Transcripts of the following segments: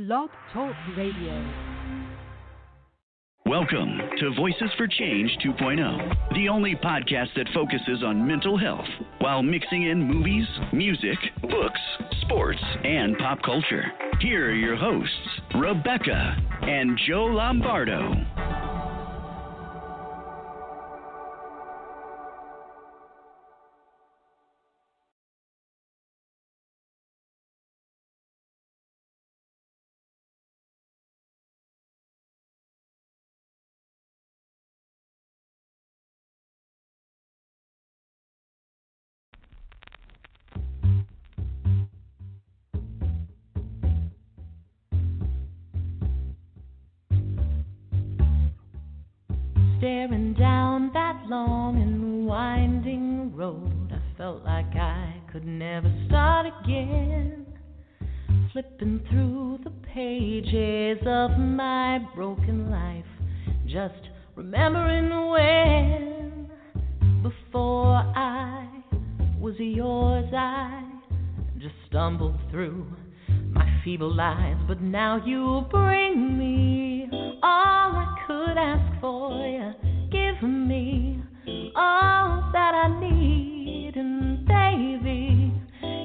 Blog Talk Radio. Welcome to Voices for Change 2.0, the only podcast that focuses on mental health while mixing in movies, music, books, sports, and pop culture. Here are your hosts, Rebecca and Joe Lombardo. Staring down that long and winding road, I felt like I could never start again. Flipping through the pages of my broken life, just remembering when before I was yours, I just stumbled through my feeble lives, but now you bring me all I could ask for. You give me all that I need, and baby,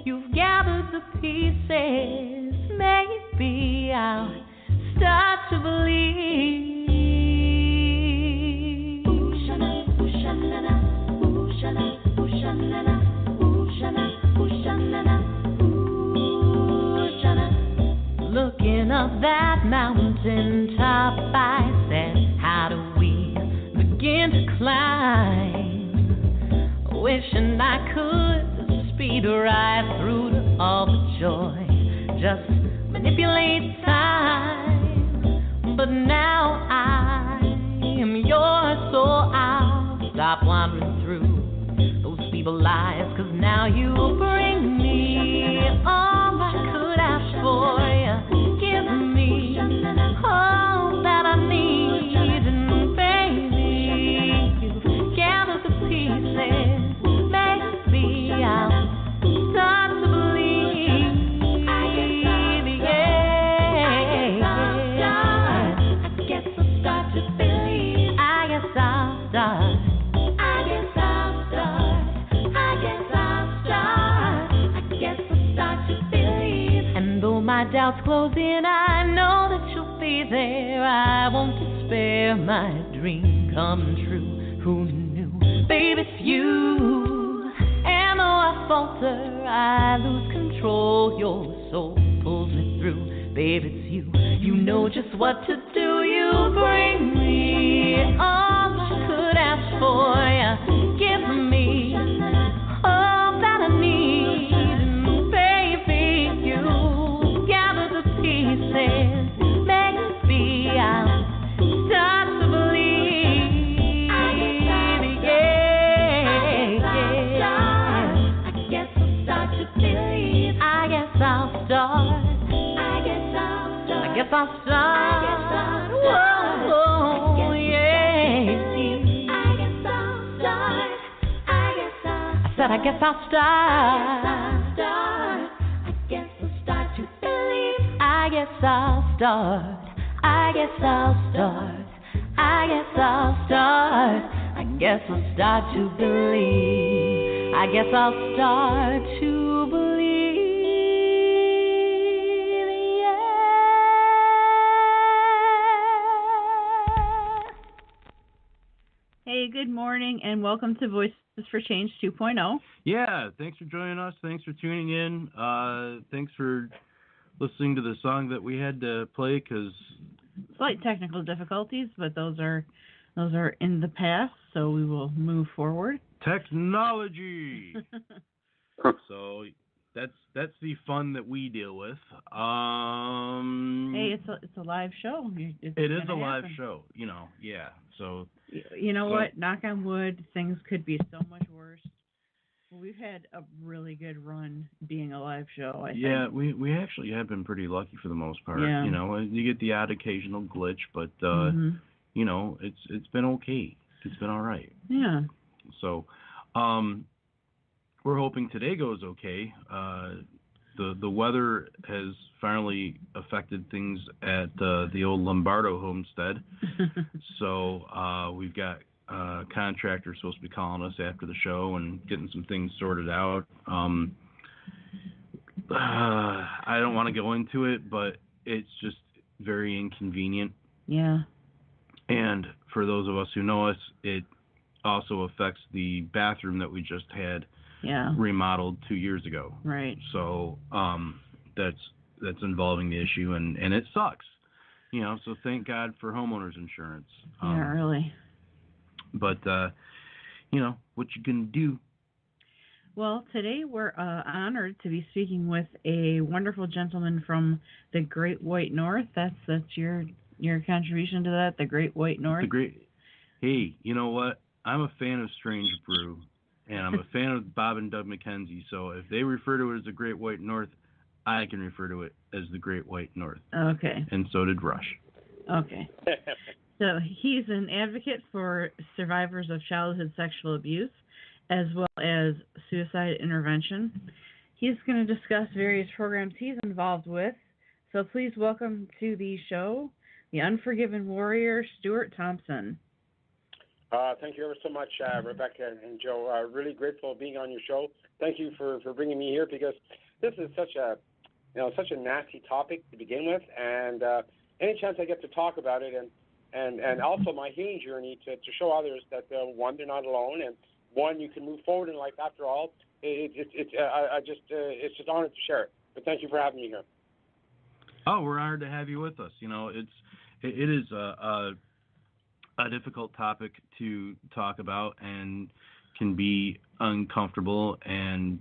you've gathered the pieces. Maybe I'll start to believe. Ooh, shana, ooh, shana, ooh, shana, ooh, shana, ooh, shana, ooh, shana. Looking up that mountain top, I said, how do we begin to climb? Wishing I could speed right through to all the joy, just manipulate time. But now I am yours, so I'll stop wandering through those feeble lies, 'cause now you bring me all I could ask for. Give me all that I need, and baby, you gather the pieces. Maybe I'll start to believe. I guess I'll start to believe. I guess I'll start. I guess I'll start to believe. And though my doubts close in, I know that you'll be there. I won't despair, my dream come true. Who knew? Baby, it's you. And though I falter, I lose control. Your soul pulls me through. Baby, it's you. You know just what to do. You bring me all I could ask for. You give me all that I need, and baby, you gather the pieces. Maybe I'll start to believe. I guess I'll start to believe. I guess I'll start. Whoa, yeah. I guess I'll start. I said I guess I'll start. I guess I'll start to believe. I guess I'll start. I guess I'll start. I guess I'll start. I guess I'll start to believe. I guess I'll start to believe. Hey, good morning, and welcome to Voices for Change 2.0. Yeah, thanks for joining us. Thanks for tuning in. Thanks for listening to the song that we had to play, because Slight technical difficulties, but those are in the past, so we will move forward. Technology. So that's the fun that we deal with. Hey, it's a live show. It is a live show, yeah. So you know what? Knock on wood, things could be so much worse. We've had a really good run being a live show, I think. Yeah, we actually have been pretty lucky for the most part. Yeah. You get the odd occasional glitch, but it's been okay. It's been all right. Yeah. So, we're hoping today goes okay. the weather has finally affected things at the old Lombardo homestead. So we've got contractors supposed to be calling us after the show and getting some things sorted out. I don't want to go into it, but it's just very inconvenient. Yeah. And for those of us who know us, it also affects the bathroom that we just had remodeled 2 years ago. Right. So that's involving the issue, and it sucks. So thank God for homeowners insurance. Yeah, really. But, what you gonna do? Well, today we're honored to be speaking with a wonderful gentleman from the Great White North. That's your contribution to that, the Great White North. Hey, you know what? I'm a fan of Strange Brew, and I'm a fan of Bob and Doug McKenzie. So if they refer to it as the Great White North, I can refer to it as the Great White North. Okay. And so did Rush. Okay. So he's an advocate for survivors of childhood sexual abuse, as well as suicide intervention. He's going to discuss various programs he's involved with. So please welcome to the show the Unforgiven Warrior, Stewart Thompson. Thank you ever so much, Rebecca and Joe. Really grateful of being on your show. Thank you for bringing me here, because this is such a nasty topic to begin with, and any chance I get to talk about it, and also my healing journey to show others that one, they're not alone, and one, you can move forward in life after all. It's just honored to share it. But thank you for having me here. Oh, we're honored to have you with us. It is a difficult topic to talk about, and can be uncomfortable, and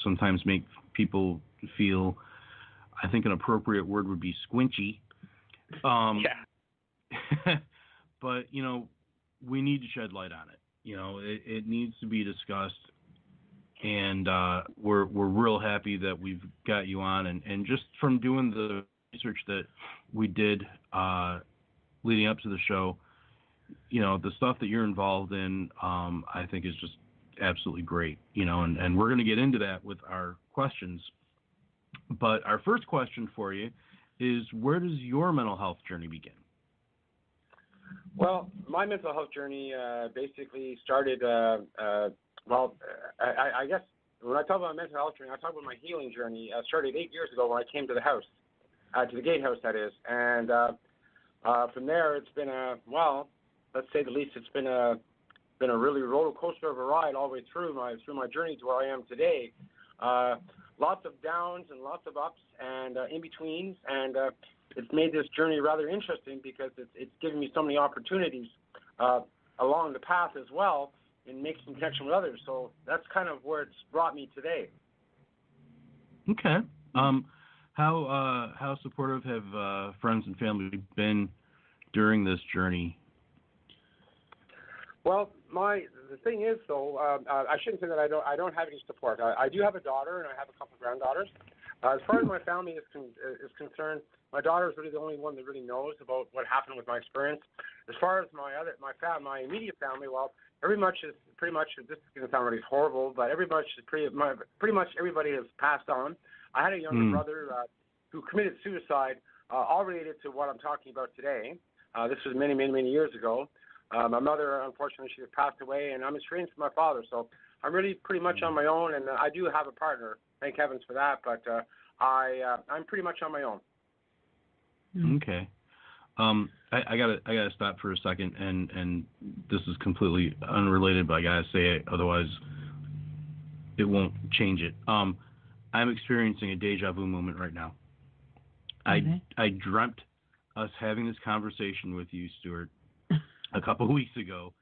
sometimes make people feel, I think an appropriate word would be squinchy. Yeah. But, we need to shed light on it. It needs to be discussed, and we're real happy that we've got you on, and just from doing the research that we did leading up to the show, the stuff that you're involved in, I think is just absolutely great, and we're going to get into that with our questions. But our first question for you is, where does your mental health journey begin? Well, my mental health journey basically started, I guess when I talk about my mental health journey, I talk about my healing journey. Started 8 years ago when I came to the house, to the gatehouse, that is. And from there, it's been let's say the least, it's been a really roller coaster of a ride all the way through my journey to where I am today. Lots of downs and lots of ups and in-betweens, and it's made this journey rather interesting, because it's given me so many opportunities along the path as well, in making connection with others. So that's kind of where it's brought me today. Okay. How supportive have friends and family been during this journey? Well, the thing is, though, I shouldn't say that I don't have any support. I do have a daughter, and I have a couple of granddaughters. As far as my family is concerned, my daughter is really the only one that really knows about what happened with my experience. As far as my immediate family, well, pretty much, this is going to sound really horrible, but pretty much everybody has passed on. I had a younger brother who committed suicide, all related to what I'm talking about today. This was many, many, many years ago. My mother, unfortunately, she has passed away, and I'm estranged from my father, so I'm really pretty much on my own, and I do have a partner. Thank heavens for that, but I'm pretty much on my own. Okay. I gotta stop for a second, and this is completely unrelated, but I gotta say it, otherwise it won't change it. I'm experiencing a deja vu moment right now. Okay. I dreamt us having this conversation with you, Stewart, a couple of weeks ago,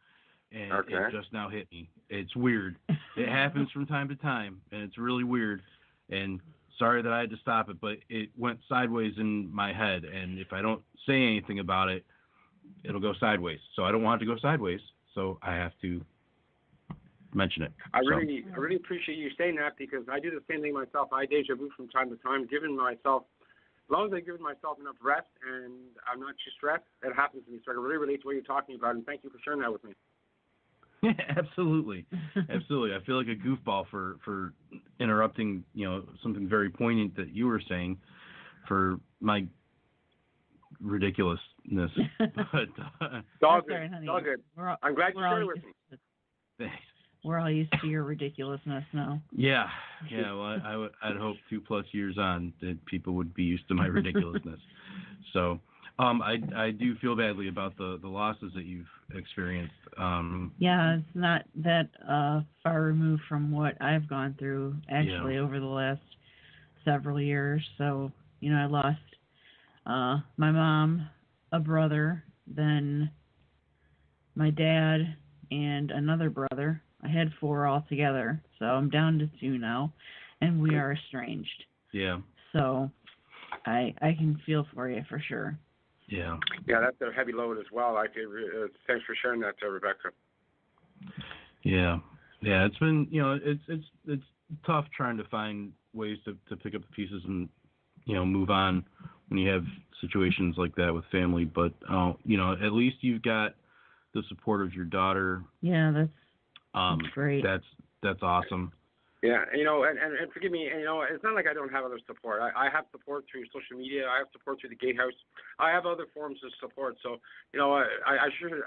and It just now hit me. It's weird. It happens from time to time, and it's really weird. And sorry that I had to stop it, but it went sideways in my head, and if I don't say anything about it, it'll go sideways. So I don't want it to go sideways, so I have to mention it. I really appreciate you saying that, because I do the same thing myself. I deja vu from time to time, as long as I've given myself enough rest and I'm not too stressed, that happens to me. So I can really relate to what you're talking about, and thank you for sharing that with me. Absolutely. Absolutely. I feel like a goofball for interrupting, something very poignant that you were saying for my ridiculousness. But all sorry, honey. all good. I'm glad you shared with me. Thanks. We're all used to your ridiculousness now. Yeah. Well, I'd hope 2+ years on that people would be used to my ridiculousness. So, I do feel badly about the losses that you've experienced. Yeah, it's not that far removed from what I've gone through actually over the last several years. So, I lost my mom, a brother, then my dad, and another brother. I had 4 altogether, so I'm down to 2 now, and we are estranged. Yeah. So I can feel for you for sure. Yeah. Yeah, that's a heavy load as well. Thanks for sharing that, Rebecca. Yeah. Yeah, it's been, it's tough trying to find ways to pick up the pieces and, move on when you have situations like that with family. But, at least you've got the support of your daughter. Yeah, that's great. That's awesome. Yeah, and forgive me, it's not like I don't have other support. I have support through social media. I have support through the Gatehouse. I have other forms of support. So, I should have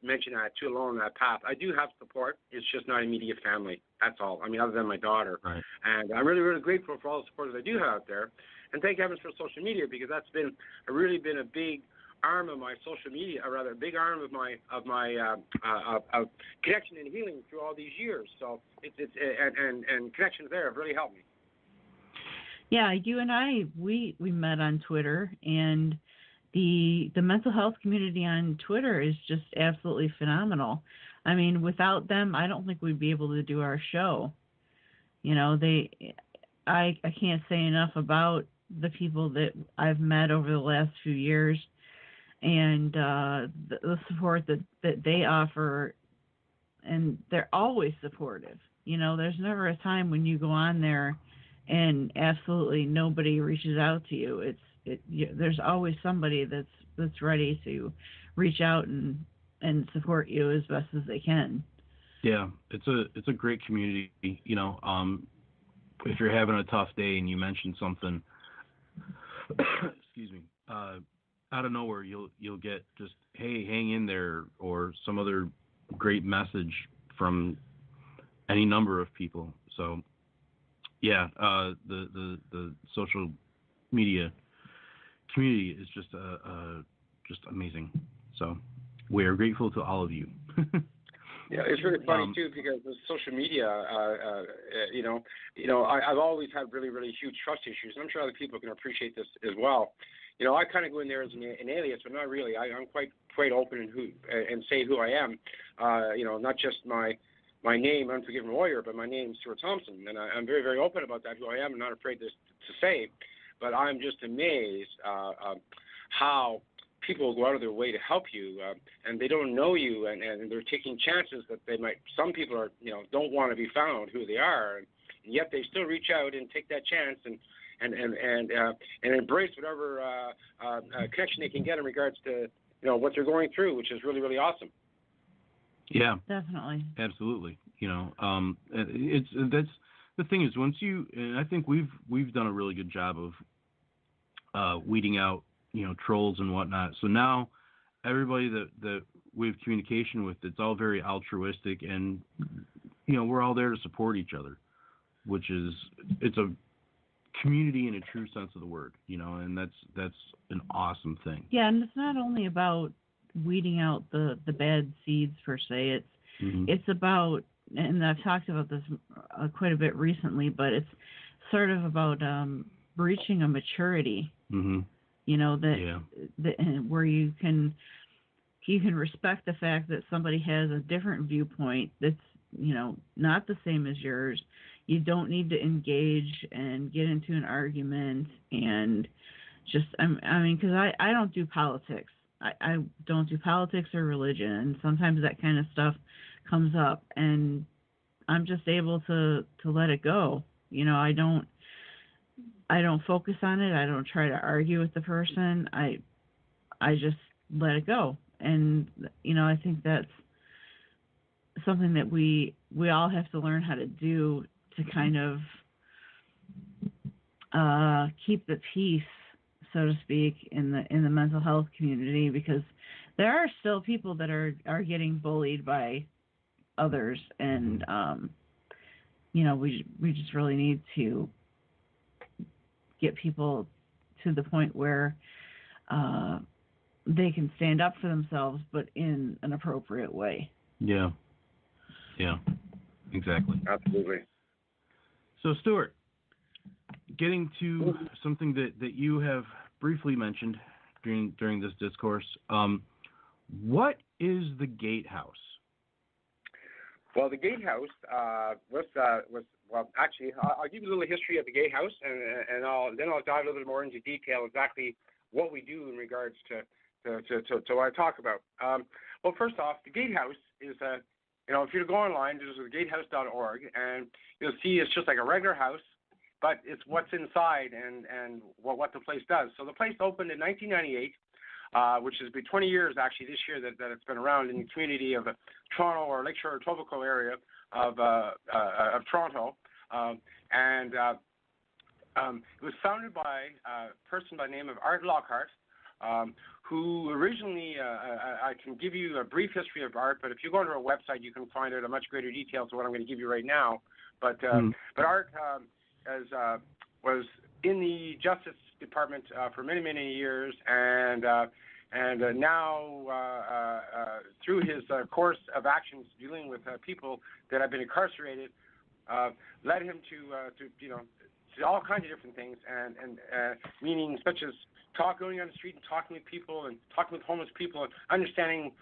mentioned that too along that path. I do have support. It's just not immediate family. That's all. I mean, other than my daughter. Right. And I'm really, really grateful for all the support that I do have out there. And thank heavens for social media, because that's really been a big arm of my social media, or rather, a big arm of my connection and healing through all these years. So and connections there have really helped me. Yeah, you and I we met on Twitter, and the mental health community on Twitter is just absolutely phenomenal. I mean, without them, I don't think we'd be able to do our show. I can't say enough about the people that I've met over the last few years. And the support that they offer, and they're always supportive. There's never a time when you go on there and absolutely nobody reaches out to you. There's always somebody that's ready to reach out and support you as best as they can. Yeah, it's a great community. If you're having a tough day and you mention something, excuse me. Out of nowhere, you'll get just, hey, hang in there, or some other great message from any number of people. So, yeah, the social media community is just amazing. So, we are grateful to all of you. Yeah, it's really funny too, because with social media, I've always had really, really huge trust issues, and I'm sure other people can appreciate this as well. I kind of go in there as an alias, but not really. I'm quite open and say who I am. Not just my name, Unforgiven Warrior, but my name, Stewart Thompson, and I'm very, very open about that, who I am, and not afraid to say. But I'm just amazed how people go out of their way to help you, and they don't know you, and they're taking chances that they might. Some people are, don't want to be found who they are, and yet they still reach out and take that chance and embrace whatever connection they can get in regards to what they're going through, which is really, really awesome. Yeah, definitely, absolutely. That's the thing is, once and I think we've done a really good job of weeding out trolls and whatnot. So now everybody that we have communication with, it's all very altruistic, and we're all there to support each other, which is it's a community in a true sense of the word, and that's an awesome thing. Yeah, and it's not only about weeding out the bad seeds per se. It's about, and I've talked about this quite a bit recently, but it's sort of about reaching a maturity. Where you can respect the fact that somebody has a different viewpoint that's not the same as yours. You don't need to engage and get into an argument and just, because I don't do politics. I don't do politics or religion, and sometimes that kind of stuff comes up, and I'm just able to let it go. I don't focus on it. I don't try to argue with the person. I just let it go, and I think that's something that we all have to learn how to do to kind of keep the peace, so to speak, in the mental health community, because there are still people that are getting bullied by others, and we just really need to get people to the point where they can stand up for themselves, but in an appropriate way. Yeah, exactly. Absolutely. So, Stewart, getting to something that you have briefly mentioned during this discourse, what is the Gatehouse? Well, the Gatehouse was actually, I'll give you a little history of the Gatehouse, and I'll dive a little bit more into detail exactly what we do in regards to what I talk about. Well, first off, the Gatehouse is if you go online, there's gatehouse.org, and you'll see it's just like a regular house, but it's what's inside and what the place does. So the place opened in 1998. Which has been 20 years actually this year that it's been around in the community of the Toronto or Lakeshore or Etobicoke area of Toronto, and it was founded by a person by the name of Art Lockhart, who originally I can give you a brief history of Art, but if you go onto our website you can find out a much greater detail to what I'm going to give you right now. But Art was in the Justice Department for many years, and now through his course of actions dealing with people that have been incarcerated, led him to all kinds of different things, and meaning such as going on the street and talking with people and talking with homeless people and understanding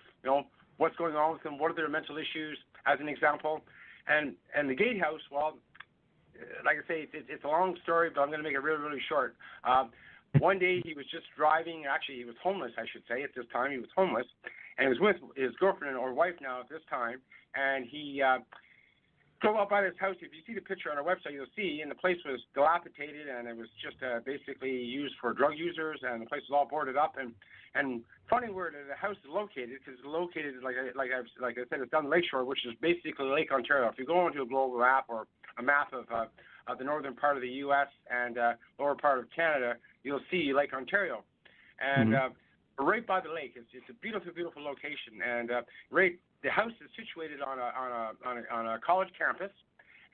what's going on with them, what are their mental issues, as an example, and the Gatehouse. Well, like I say, it's a long story, but I'm going to make it really short. One day he was just driving. Actually, he was homeless, I should say. At this time, he was homeless, and he was with his girlfriend or wife now at this time. And he drove up by this house. If you see the picture on our website, you'll see, and the place was dilapidated, and it was just basically used for drug users, and the place was all boarded up. And funny where the house is located, because it's located like I said, it's down the lakeshore, which is basically Lake Ontario. If you go onto a global map or a map of the northern part of the U.S. and lower part of Canada, you'll see Lake Ontario, and right by the lake. It's a beautiful location, and the house is situated on a college campus,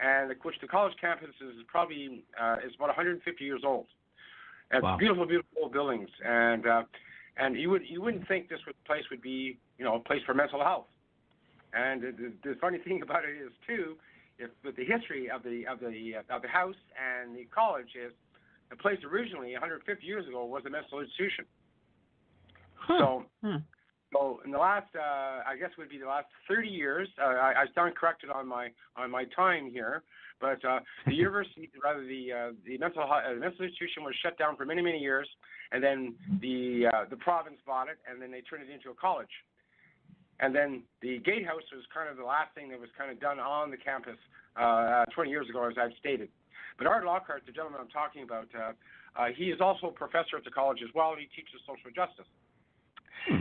and which the college campus is probably is about 150 years old. And wow. Beautiful old buildings, and you wouldn't think this place would be a place for mental health. And the funny thing about it is too, with the history of the house and the college is, the place originally 150 years ago was a mental institution. So in the last, I guess it would be the last 30 years, I stand corrected on my time here, but the university, rather the mental institution was shut down for many years, and then the province bought it, and then they turned it into a college. And then the Gatehouse was kind of the last thing that was kind of done on the campus 20 years ago, as I've stated. But Art Lockhart, the gentleman I'm talking about, he is also a professor at the college as well. He teaches social justice.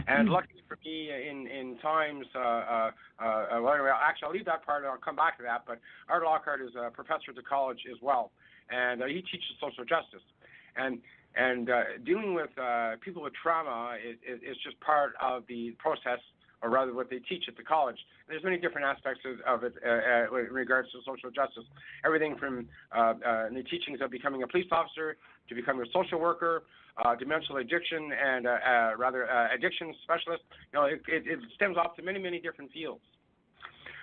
And luckily for me, in times, well, anyway, actually, I'll leave that part and I'll come back to that. But Art Lockhart is a professor at the college as well, and he teaches social justice. And dealing with people with trauma is just part of the process, or rather what they teach at the college. There's many different aspects of it in regards to social justice. Everything from the teachings of becoming a police officer to becoming a social worker, to mental addiction and addiction specialist. It stems off to many different fields.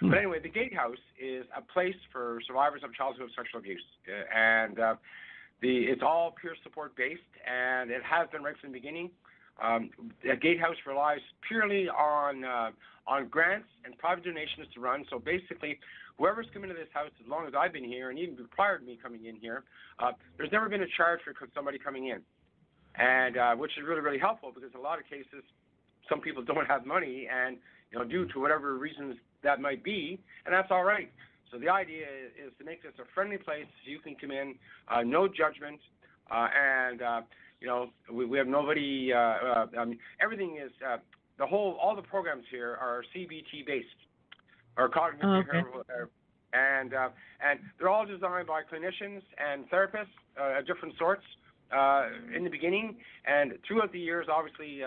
But anyway, the Gatehouse is a place for survivors of childhood sexual abuse, and it's all peer support based, and it has been right from the beginning. The Gatehouse relies purely on grants and private donations to run. So basically, whoever's come into this house, as long as I've been here, and even prior to me coming in here, there's never been a charge for somebody coming in, and which is really helpful, because in a lot of cases, some people don't have money, and due to whatever reasons that might be, and that's all right. So the idea is to make this a friendly place so you can come in, no judgment, and we have nobody. Everything is all the programs here are CBT based, or cognitive okay. behavioral, and they're all designed by clinicians and therapists of different sorts in the beginning, and throughout the years, obviously,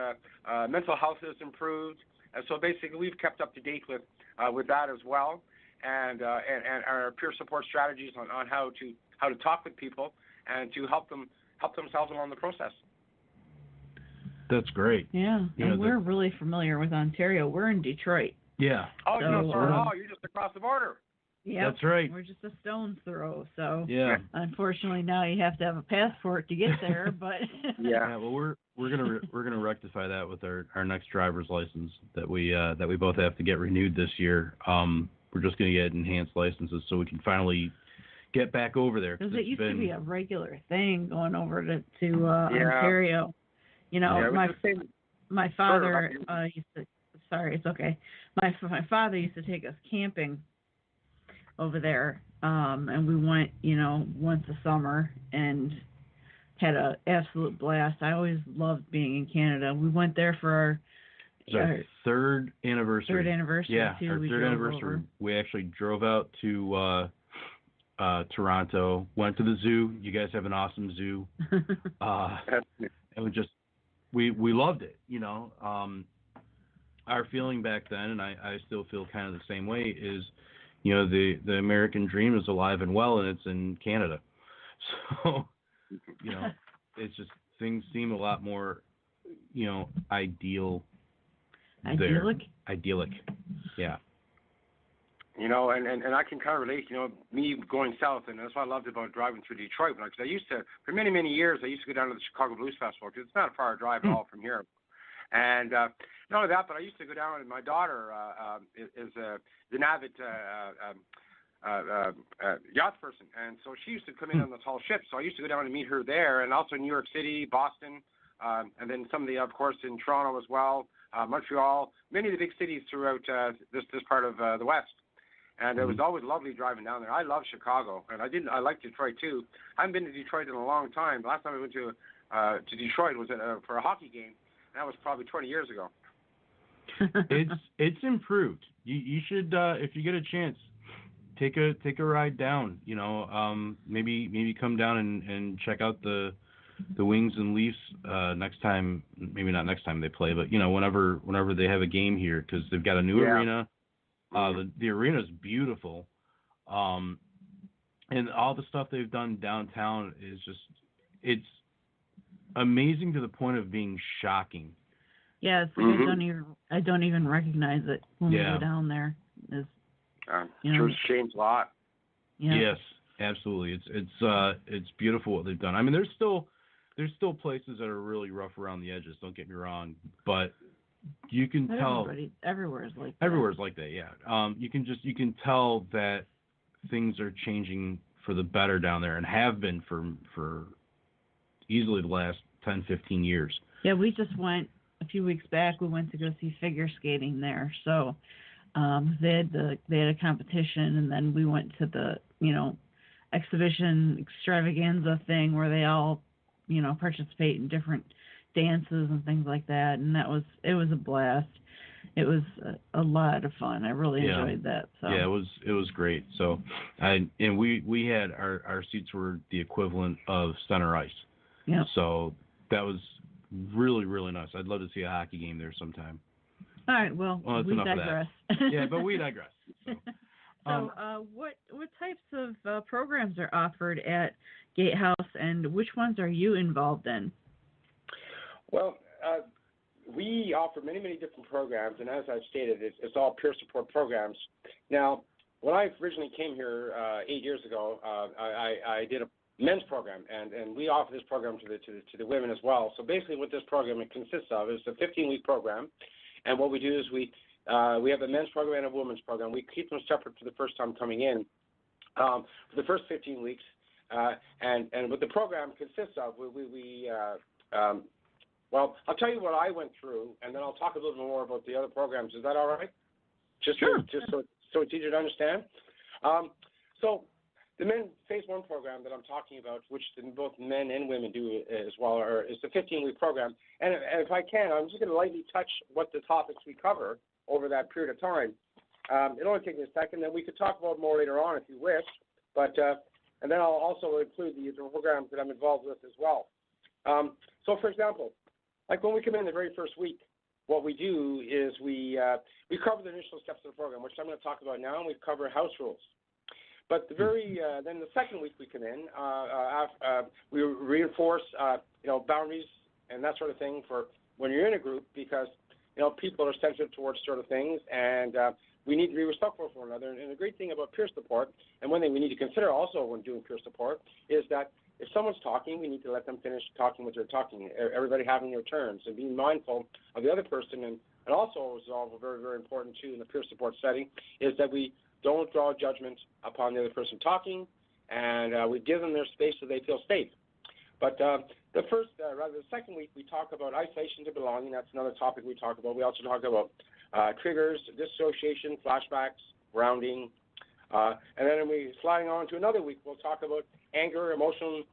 mental health has improved, and so basically we've kept up to date with that as well, and our peer support strategies on how to talk with people and to help themselves along the process. That's great. Yeah, and we're really familiar with Ontario. We're in Detroit. Yeah. Oh, you're just across the border. Yeah, that's right. We're just a stone's throw. So yeah. Unfortunately, now you have to have a passport to get there. But yeah. Well, we're gonna rectify that with our next driver's license that we both have to get renewed this year. We're just gonna get enhanced licenses so we can finally get back over there. Because it used to be a regular thing going over to Ontario. You know, my father used to. Sorry, it's okay. My father used to take us camping over there, and we went, once a summer and had an absolute blast. I always loved being in Canada. We went there for our third anniversary. Yeah, too. Our third anniversary. Over. We actually drove out to Toronto, went to the zoo. You guys have an awesome zoo. And we loved it, Our feeling back then, and I still feel kind of the same way, is, the American dream is alive and well, and it's in Canada. So, it's just, things seem a lot more, idyllic. Idyllic, yeah. And I can kind of relate, me going south, and that's what I loved about driving through Detroit. Because I used to, for many, many years, I used to go down to the Chicago Blues Festival, because it's not a far drive at all from here. And not only that, but I used to go down, and my daughter is an avid yacht person, and so she used to come in on the tall ships. So I used to go down and meet her there, and also in New York City, Boston, and then some of the, of course, in Toronto as well, Montreal, many of the big cities throughout this part of the West. And it was always lovely driving down there. I love Chicago, and I like Detroit too. I haven't been to Detroit in a long time. The last time I went to Detroit was for a hockey game. That was probably 20 years ago. It's improved. You should, if you get a chance, take a ride down. Maybe come down and check out the Wings and Leafs next time. Maybe not next time they play, but whenever they have a game here, because they've got a new arena. The arena is beautiful, and all the stuff they've done downtown is it's amazing to the point of being shocking. Yeah, it's like I don't even recognize it when we go down there. It's changed a lot. Yeah. Yes, absolutely. It's beautiful what they've done. I mean, there's still places that are really rough around the edges. Don't get me wrong, but you can tell everywhere's like that. Everywhere's like that, yeah. You can tell that things are changing for the better down there, and have been for easily the last 10, 15 years. Yeah, we just went a few weeks back. We went to go see figure skating there. So they had a competition, and then we went to the exhibition extravaganza thing where they all participate in different dances and things like that, and it was a blast. It was a lot of fun. I really enjoyed that. So. Yeah, it was great. So, we had our seats were the equivalent of center ice. Yeah. So that was really, really nice. I'd love to see a hockey game there sometime. All right. Well we digress. Yeah, but we digress. So, what types of programs are offered at Gatehouse, and which ones are you involved in? Well, we offer many, many different programs, and as I've stated, it's all peer support programs. Now, when I originally came here 8 years ago, I did a men's program, and we offer this program to the women as well. So basically what this program consists of is a 15-week program, and what we do is we have a men's program and a women's program. We keep them separate for the first time coming in. For the first 15 weeks, and what the program consists of, well, I'll tell you what I went through, and then I'll talk a little bit more about the other programs. Is that all right? Sure. So it's easier to understand. So the Men Phase 1 program that I'm talking about, which both men and women do as well, is a 15-week program. And if I can, I'm just going to lightly touch what the topics we cover over that period of time. It'll only take me a second, and we could talk about more later on if you wish. But and then I'll also include the programs that I'm involved with as well. So, for example, like when we come in the very first week, what we do is we cover the initial steps of the program, which I'm going to talk about now, and we cover house rules. But then the second week we come in, we reinforce boundaries and that sort of thing for when you're in a group, because people are sensitive towards sort of things, and we need to be respectful for one another. And the great thing about peer support, and one thing we need to consider also when doing peer support, is that if someone's talking, we need to let them finish talking what they're talking. Everybody having their turns and being mindful of the other person, and also is all very, very important too in the peer support setting, is that we don't draw judgment upon the other person talking, and we give them their space so they feel safe. But the second week, we talk about isolation to belonging. That's another topic we talk about. We also talk about triggers, dissociation, flashbacks, grounding. And then we sliding on to another week, we'll talk about anger, emotional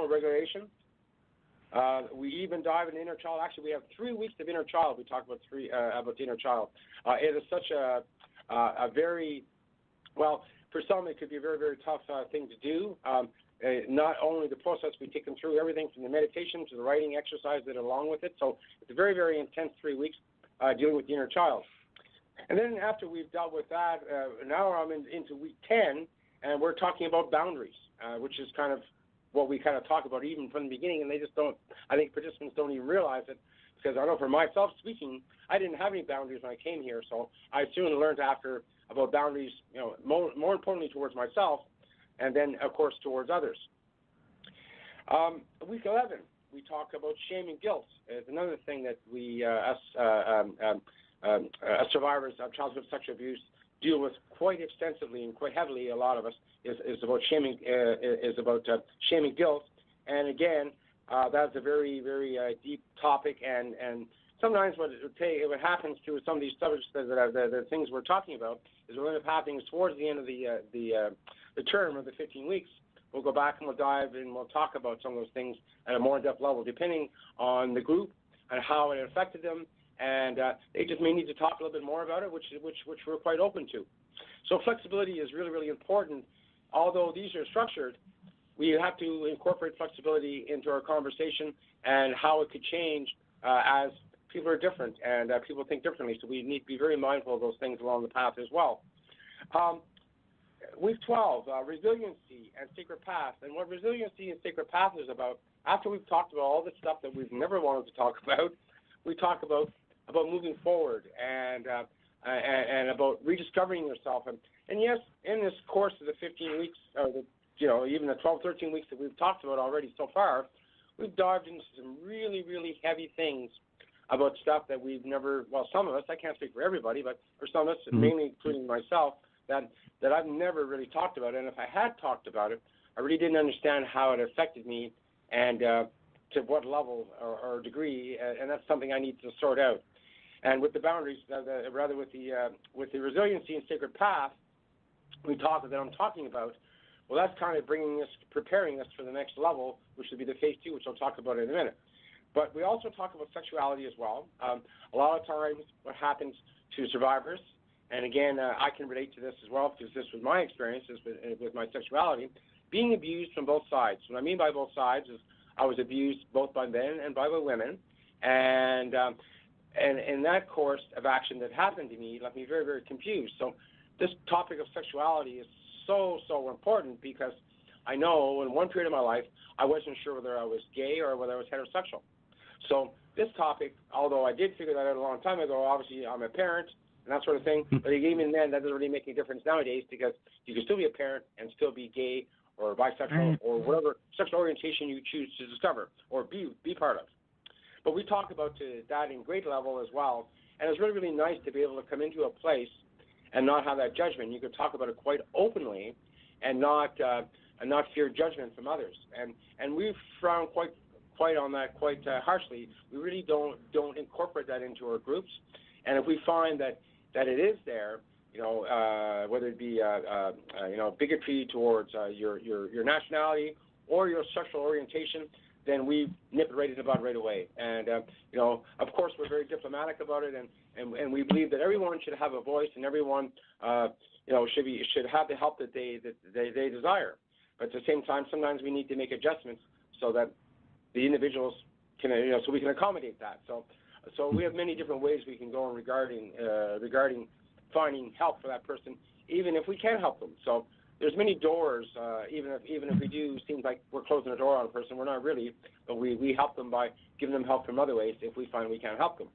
regulation. We even dive into inner child. Actually, we have 3 weeks of inner child. We talk about the inner child. It is such a very, well, for some it could be a very, very tough thing to do. Not only the process, we take them through everything from the meditation to the writing exercise that are along with it. So it's a very, very intense 3 weeks dealing with the inner child. And then after we've dealt with that, now I'm into week 10, and we're talking about boundaries, which is kind of what we kind of talk about even from the beginning, and they just don't, I think participants don't even realize it, because I know for myself speaking, I didn't have any boundaries when I came here, so I soon learned about boundaries, more importantly towards myself, and then, of course, towards others. Week 11, we talk about shame and guilt. It's another thing that we, as survivors of childhood sexual abuse, deal with quite extensively and quite heavily. A lot of us is about shaming, shame and guilt. And again, that's a very, very deep topic. And sometimes what happens to some of these subjects, the things we're talking about, is what ends up happening towards the end of the term of the 15 weeks. We'll go back and we'll dive and we'll talk about some of those things at a more in-depth level, depending on the group and how it affected them. And they just may need to talk a little bit more about it, which we're quite open to. So flexibility is really, really important. Although these are structured, we have to incorporate flexibility into our conversation and how it could change as people are different and people think differently. So we need to be very mindful of those things along the path as well. Week 12, resiliency and sacred path. And what resiliency and sacred path is about, after we've talked about all the stuff that we've never wanted to talk about, we talk about moving forward and about rediscovering yourself. And yes, in this course of the 15 weeks, or even the 12, 13 weeks that we've talked about already so far, we've dived into some really, really heavy things about stuff that we've never, well, some of us, I can't speak for everybody, but for some of us, mainly including myself, that I've never really talked about. And if I had talked about it, I really didn't understand how it affected me and to what level or degree, and that's something I need to sort out. And with the boundaries, with the resiliency and sacred path, I'm talking about, well, that's kind of preparing us for the next level, which would be the phase 2, which I'll talk about in a minute. But we also talk about sexuality as well. A lot of times what happens to survivors, and again, I can relate to this as well because this was my experience with my sexuality, being abused from both sides. What I mean by both sides is I was abused both by men and by women, and in that course of action that happened to me left me very, very confused. So this topic of sexuality is so, so important because I know in one period of my life I wasn't sure whether I was gay or whether I was heterosexual. So this topic, although I did figure that out a long time ago, obviously I'm a parent and that sort of thing, but even then that doesn't really make any difference nowadays because you can still be a parent and still be gay or bisexual or whatever sexual orientation you choose to discover or be part of. But we talk about that in great level as well, and it's really, really nice to be able to come into a place and not have that judgment. You can talk about it quite openly and not fear judgment from others. And we've frowned quite on that quite harshly. We really don't incorporate that into our groups. And if we find that it is there, whether it be bigotry towards your nationality or your sexual orientation, then we nip it right in the bud right away. And, of course, we're very diplomatic about it, and we believe that everyone should have a voice and everyone, should have the help that they desire. But at the same time, sometimes we need to make adjustments so that the individuals can, so we can accommodate that. So we have many different ways we can go in regarding finding help for that person, even if we can't help them. So there's many doors, even if we do seem like we're closing a door on a person, we're not really, but we help them by giving them help from other ways if we find we can't help them.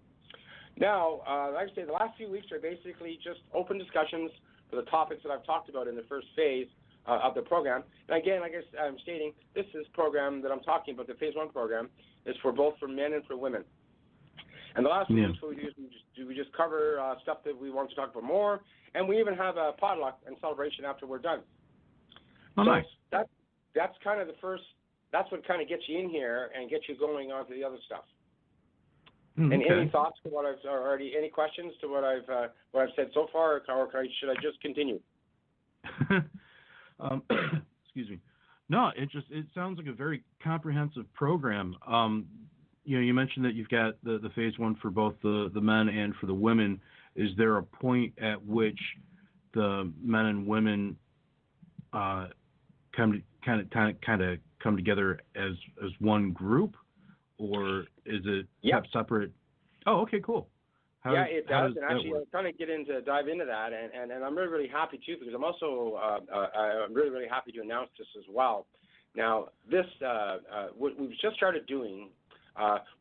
Now, like I say, the last few weeks are basically just open discussions for the topics that I've talked about in the first phase of the program. And again, like I'm stating, this is program that I'm talking about, the phase 1 program, is for both for men and for women. And the last few weeks, what we do is we just cover stuff that we want to talk about more, and we even have a potluck and celebration after we're done. Oh, so nice. That's kind of the first. That's what kind of gets you in here and gets you going on to the other stuff. And any thoughts to what I've already? Any questions to what I've said so far, or should I just continue? Excuse me. No, it sounds like a very comprehensive program. You mentioned that you've got the phase 1 for both the men and for the women. Is there a point at which the men and women come together as one group, or is it kept separate? Oh, okay, cool. It does. And actually, I'm trying to dive into that, and I'm really, really happy too, because I'm also I'm really, really happy to announce this as well. Now, this what we've just started doing.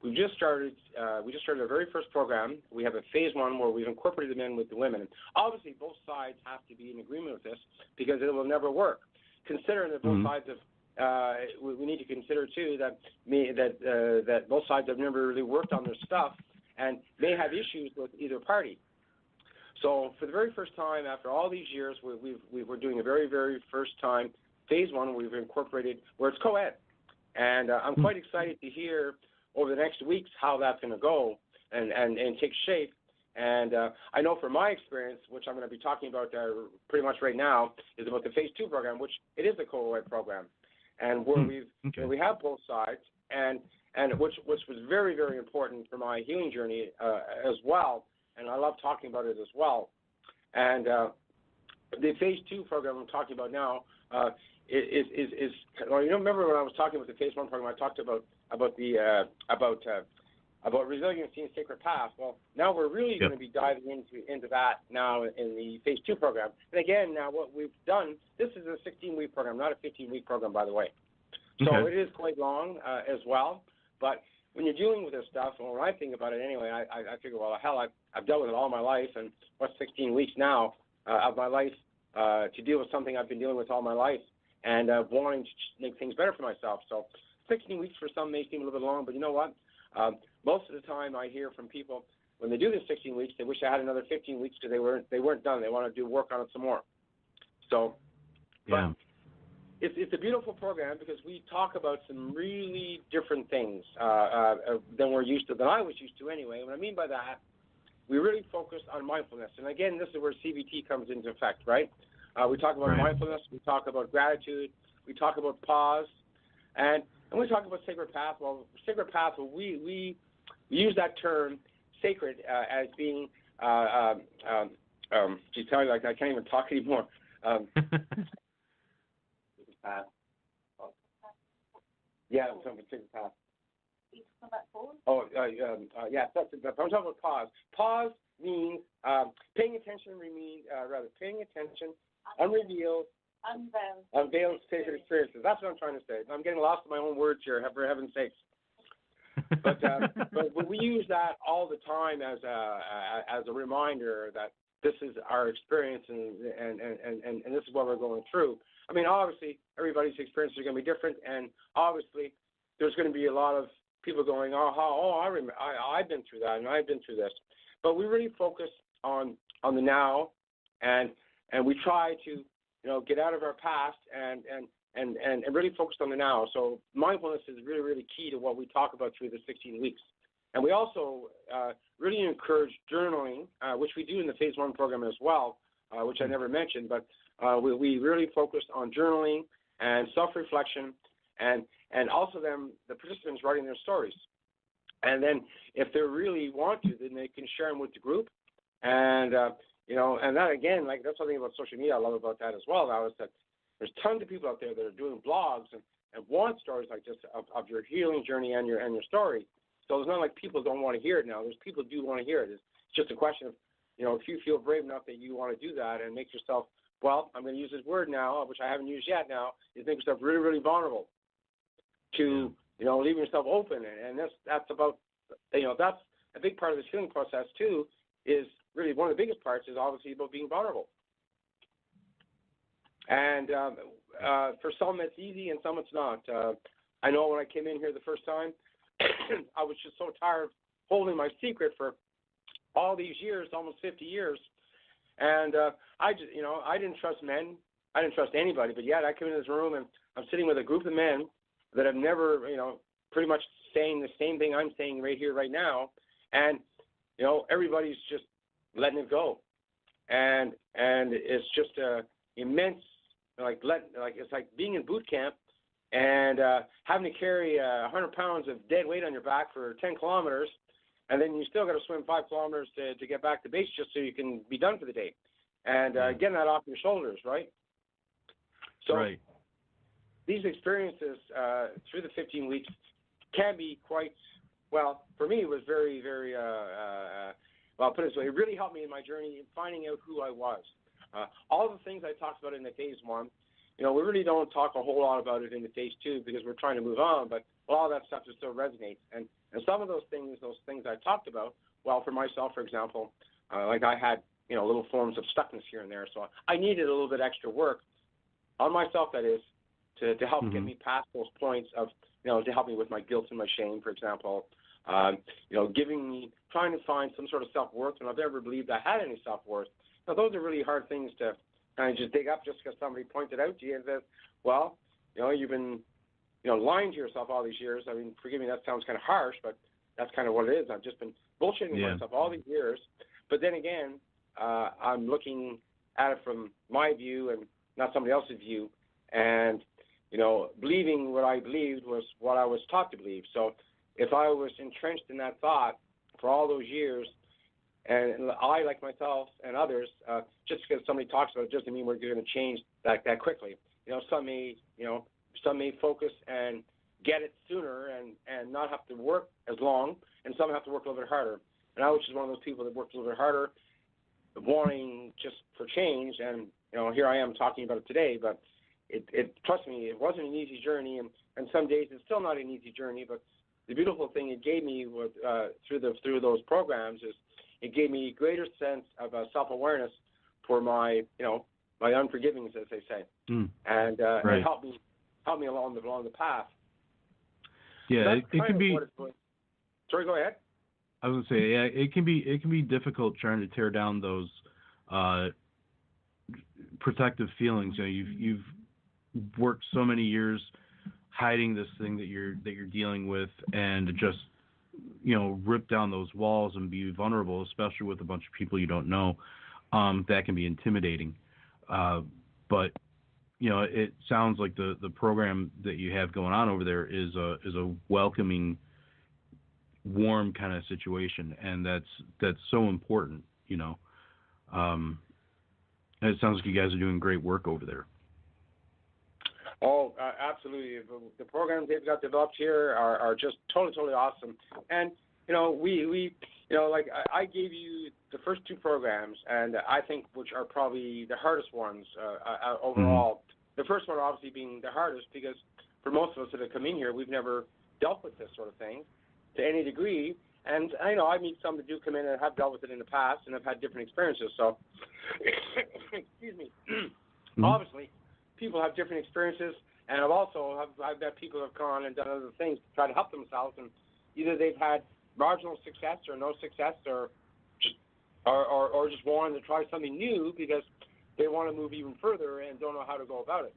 We just started our very first program. We have a phase 1 where we've incorporated the men with the women. And obviously, both sides have to be in agreement with this because it will never work. Considering that both sides have, we need to consider too that both sides have never really worked on their stuff and may have issues with either party. So for the very first time, after all these years, we're doing a very, very first time phase 1 where we've incorporated where it's co-ed, and I'm quite excited to hear over the next weeks how that's going to go and take shape. And I know from my experience, which I'm going to be talking about pretty much right now, is about the Phase 2 program, which it is a co-ed program, and where where we have both sides, and which was very, very important for my healing journey as well, and I love talking about it as well. And the Phase 2 program I'm talking about now is remember when I was talking about the Phase 1 program, I talked about resiliency and sacred path. Well, now we're really going to be diving into that now in the Phase 2 program. And again, now what we've done, this is a 16-week program, not a 15-week program, by the way. So it is quite long as well. But when you're dealing with this stuff, and when I think about it anyway, I figure, well, hell, I've dealt with it all my life, and what's 16 weeks now of my life to deal with something I've been dealing with all my life and wanting to make things better for myself. So 16 weeks for some may seem a little bit long, but you know what? Most of the time I hear from people when they do this 16 weeks, they wish they had another 15 weeks because they weren't done. They want to do work on it some more. So, but it's a beautiful program because we talk about some really different things than I was used to anyway. And what I mean by that, we really focus on mindfulness. And again, this is where CBT comes into effect, right? We talk about mindfulness, we talk about gratitude, we talk about pause, and we talk about sacred path. Well, sacred path, we use that term sacred as being, geez, tell me, like I can't even talk anymore. Yeah, I'm talking about sacred path. Yeah, I'm talking about pause. Pause means paying attention, paying attention, unrevealed, unveiled sacred experiences. That's what I'm trying to say. I'm getting lost in my own words here, for heaven's sakes. But we use that all the time as a reminder that this is our experience and this is what we're going through. I mean, obviously, everybody's experiences are going to be different, and obviously, there's going to be a lot of people going, I've been through that, and I've been through this. But we really focus on the now, and we try to get out of our past and really focus on the now. So mindfulness is really, really key to what we talk about through the 16 weeks. And we also really encourage journaling, which we do in the Phase 1 program as well, which I never mentioned, but we really focused on journaling and self-reflection and and also the participants writing their stories. And then if they really want to, then they can share them with the group. And, and that, again, like that's something about social media I love about that as well now, is that there's tons of people out there that are doing blogs and want stories like this of your healing journey and your story. So it's not like people don't want to hear it now. There's people who do want to hear it. It's just a question of, if you feel brave enough that you want to do that and make yourself, well, I'm going to use this word now, which I haven't used yet now, is make yourself really, really vulnerable to, leaving yourself open. And that's about, that's a big part of this healing process too, is really one of the biggest parts is obviously about being vulnerable. And for some it's easy and some it's not. I know when I came in here the first time, I was just so tired of holding my secret for all these years, almost 50 years. And I just, I didn't trust men. I didn't trust anybody. But yet I come in this room and I'm sitting with a group of men that have never, pretty much saying the same thing I'm saying right here, right now. And, everybody's just letting it go. And it's just immense, it's like being in boot camp and having to carry 100 pounds of dead weight on your back for 10 kilometers, and then you still got to swim 5 kilometers to get back to base just so you can be done for the day. And getting that off your shoulders, right? So right. These experiences through the 15 weeks can be quite, well, for me it was very, very, well, I'll put it this way, it really helped me in my journey in finding out who I was. All the things I talked about in the phase 1, we really don't talk a whole lot about it in the phase 2 because we're trying to move on, but a lot of that stuff just still resonates. And some of those things I talked about, well, for myself, for example, like I had, little forms of stuckness here and there, so I needed a little bit extra work on myself, that is, to help get me past those points of, to help me with my guilt and my shame, for example, trying to find some sort of self-worth when I've never believed I had any self-worth. Now, those are really hard things to kind of just dig up just because somebody pointed out to you and says, well, you've been, lying to yourself all these years. I mean, forgive me, that sounds kind of harsh, but that's kind of what it is. I've just been bullshitting myself all these years. But then again, I'm looking at it from my view and not somebody else's view. And, believing what I believed was what I was taught to believe. So if I was entrenched in that thought for all those years, and I, like myself and others, just because somebody talks about it doesn't mean we're going to change that quickly. Some may focus and get it sooner and not have to work as long, and some have to work a little bit harder. And I was just one of those people that worked a little bit harder, wanting just for change. And here I am talking about it today. But it trust me, it wasn't an easy journey, and some days it's still not an easy journey. But the beautiful thing it gave me through those programs is it gave me a greater sense of self-awareness for my my unforgivings, as they say, and right. it helped me along the path. Yeah, it can be. Sorry, go ahead. I was gonna say, yeah, it can be difficult trying to tear down those protective feelings. You've worked so many years hiding this thing that you're dealing with, and just rip down those walls and be vulnerable, especially with a bunch of people you don't know. That can be intimidating. But it sounds like the program that you have going on over there is a welcoming, warm kind of situation, and that's so important. And it sounds like you guys are doing great work over there. Oh, absolutely. The programs they've got developed here are just totally awesome. And, we like I gave you the first 2 programs, and I think which are probably the hardest ones overall. Mm-hmm. The first one obviously being the hardest because for most of us that have come in here, we've never dealt with this sort of thing to any degree. And I meet some that do come in and have dealt with it in the past and have had different experiences. So, excuse me. Mm-hmm. Obviously, people have different experiences, and I've met people who have gone and done other things to try to help themselves, and either they've had marginal success or no success, or just wanting to try something new because they want to move even further and don't know how to go about it.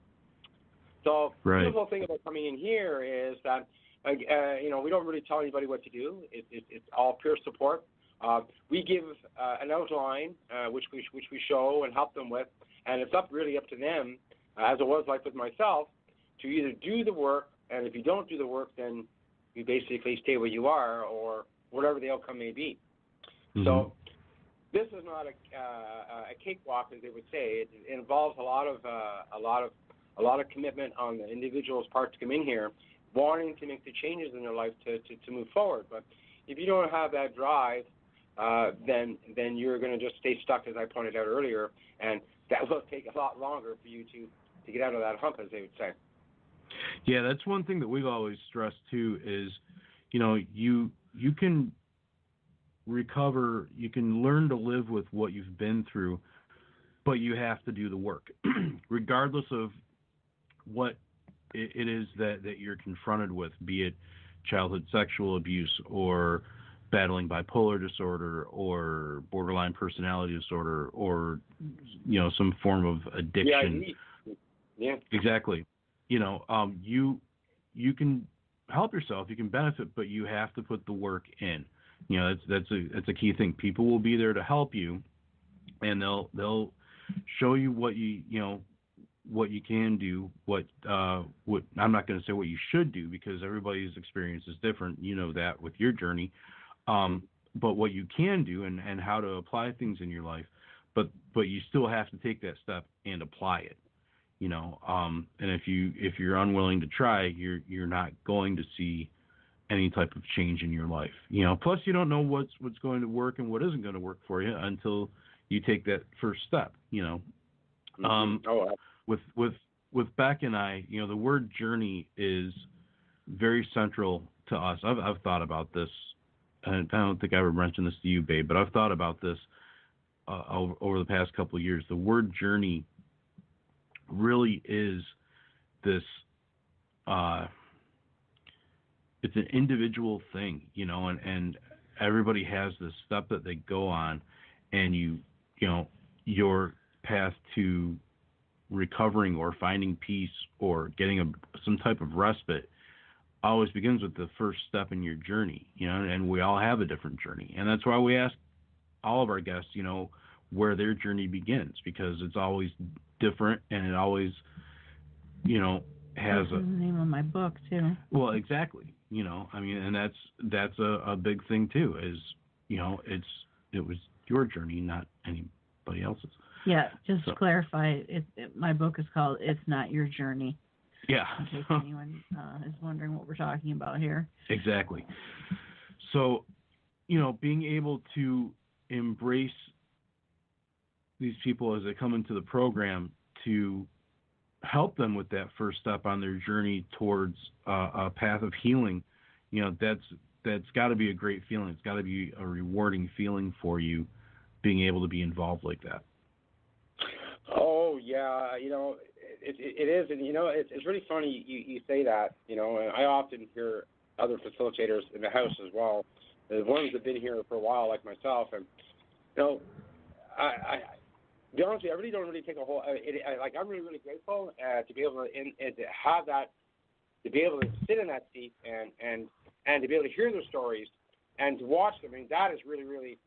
So right. The beautiful thing about coming in here is that we don't really tell anybody what to do. It's all peer support. We give an outline which we show and help them with, and it's really up to them, as it was like with myself, to either do the work and if you don't do the work, then you basically stay where you are, or whatever the outcome may be. Mm-hmm. So this is not a cakewalk, as they would say. It involves a lot of commitment on the individual's part to come in here, wanting to make the changes in their life to move forward. But if you don't have that drive, then you're going to just stay stuck, as I pointed out earlier, and that will take a lot longer for you to get out of that hump, as they would say. Yeah, that's one thing that we've always stressed too is, you can recover, you can learn to live with what you've been through, but you have to do the work, regardless of what it is that you're confronted with, be it childhood sexual abuse or battling bipolar disorder or borderline personality disorder or, some form of addiction. Yeah. Exactly. You can help yourself, you can benefit, but you have to put the work in. That's a key thing. People will be there to help you, and they'll show you what what you can do, what I'm not going to say what you should do, because everybody's experience is different. You know that with your journey. But what you can do and how to apply things in your life, but you still have to take that step and apply it. And if you're unwilling to try, you're not going to see any type of change in your life. Plus you don't know what's going to work and what isn't going to work for you until you take that first step. With Beck and I, the word journey is very central to us. I've thought about this, and I don't think I ever mentioned this to you, babe, but I've thought about this over the past couple of years. The word journey really is this, it's an individual thing, and everybody has this step that they go on, and your path to recovering or finding peace or getting some type of respite always begins with the first step in your journey, and we all have a different journey. And that's why we ask all of our guests, where their journey begins, because it's always different, and it always, has the name of my book too. Well, exactly. And that's a big thing too, is, it was your journey, not anybody else's. Yeah, just to clarify, my book is called "It's Not Your Journey." Yeah. In case anyone is wondering what we're talking about here. Exactly. So, being able to embrace these people as they come into the program, to help them with that first step on their journey towards a path of healing, that's got to be a great feeling. It's got to be a rewarding feeling for you, being able to be involved like that. Oh yeah, it is, and it's really funny you say that. And I often hear other facilitators in the house as well, the ones that've been here for a while, like myself, and I to be honest with you, I really don't really take a whole. I'm really grateful to be able to have that, to be able to sit in that seat and to be able to hear their stories and to watch them. I mean, that is really, really,